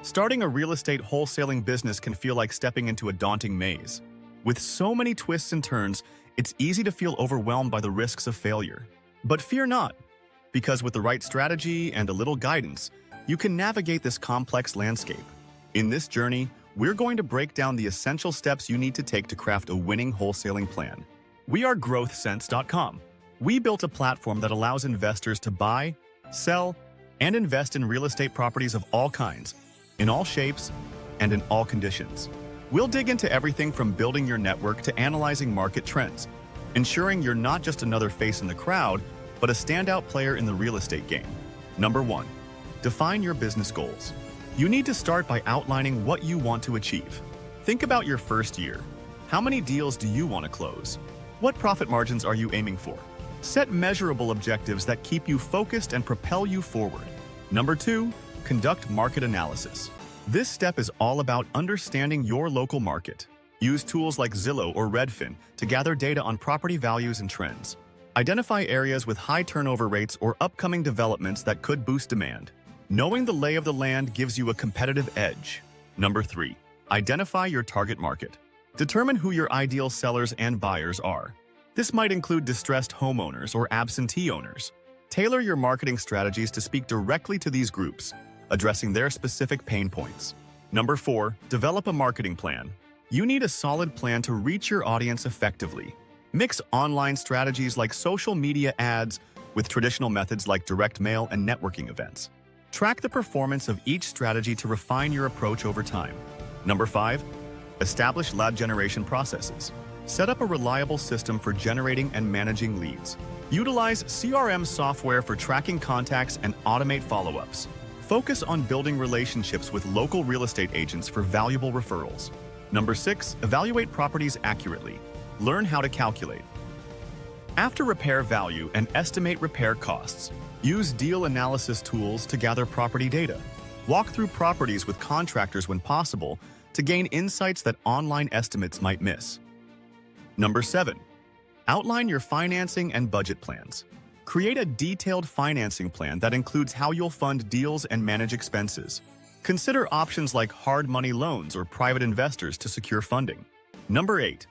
Starting a real estate wholesaling business can feel like stepping into a daunting maze. With so many twists and turns, it's easy to feel overwhelmed by the risks of failure. But fear not, because with the right strategy and a little guidance, you can navigate this complex landscape. In this journey, we're going to break down the essential steps you need to take to craft a winning wholesaling plan. We are GrowthSense.com. We built a platform that allows investors to buy, sell, and invest in real estate properties of all kinds, in all shapes, and in all conditions. We'll dig into everything from building your network to analyzing market trends, ensuring you're not just another face in the crowd, but a standout player in the real estate game. Number 1. Define your business goals. You need to start by outlining what you want to achieve. Think about your first year. How many deals do you want to close? What profit margins are you aiming for? Set measurable objectives that keep you focused and propel you forward. Number 2. Conduct market analysis. This step is all about understanding your local market. Use tools like Zillow or Redfin to gather data on property values and trends. Identify areas with high turnover rates or upcoming developments that could boost demand. Knowing the lay of the land gives you a competitive edge. Number 3. Identify your target market. Determine who your ideal sellers and buyers are. This might include distressed homeowners or absentee owners. Tailor your marketing strategies to speak directly to these groups, addressing their specific pain points. Number 4. Develop a marketing plan. You need a solid plan to reach your audience effectively. Mix online strategies like social media ads with traditional methods like direct mail and networking events. Track the performance of each strategy to refine your approach over time. Number 5. Establish lead generation processes. Set up a reliable system for generating and managing leads. Utilize CRM software for tracking contacts and automate follow-ups. Focus on building relationships with local real estate agents for valuable referrals. Number 6. Evaluate properties accurately. Learn how to calculate. After repair value and estimate repair costs, use deal analysis tools to gather property data. Walk through properties with contractors when possible to gain insights that online estimates might miss. Number 7. Outline your financing and budget plans. Create a detailed financing plan that includes how you'll fund deals and manage expenses. Consider options like hard money loans or private investors to secure funding. Number 8.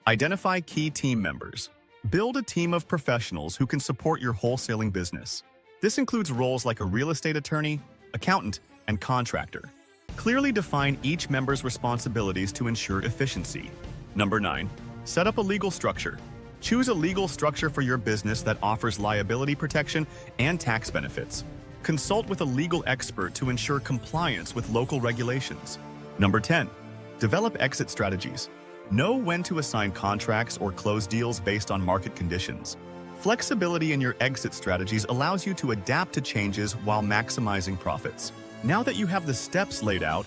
Identify key team members. Build a team of professionals who can support your wholesaling business. This includes roles like a real estate attorney, accountant, and contractor. Clearly define each member's responsibilities to ensure efficiency. Number 9. Set up a legal structure. Choose a legal structure for your business that offers liability protection and tax benefits. Consult with a legal expert to ensure compliance with local regulations. Number 10. Develop exit strategies. Know when to assign contracts or close deals based on market conditions. Flexibility in your exit strategies allows you to adapt to changes while maximizing profits. Now that you have the steps laid out,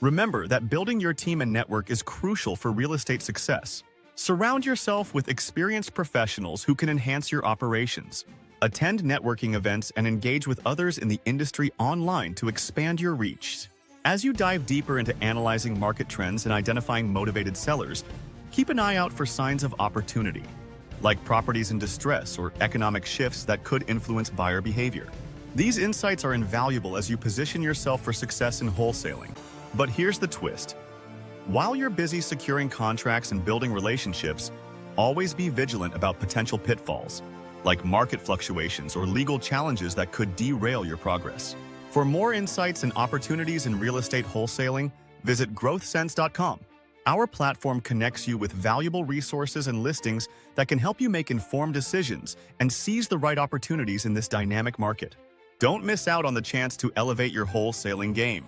remember that building your team and network is crucial for real estate success. Surround yourself with experienced professionals who can enhance your operations. Attend networking events and engage with others in the industry online to expand your reach. As you dive deeper into analyzing market trends and identifying motivated sellers, keep an eye out for signs of opportunity, like properties in distress or economic shifts that could influence buyer behavior. These insights are invaluable as you position yourself for success in wholesaling. But here's the twist. While you're busy securing contracts and building relationships, always be vigilant about potential pitfalls, like market fluctuations or legal challenges that could derail your progress. For more insights and opportunities in real estate wholesaling, visit GrowthSense.com. Our platform connects you with valuable resources and listings that can help you make informed decisions and seize the right opportunities in this dynamic market. Don't miss out on the chance to elevate your wholesaling game.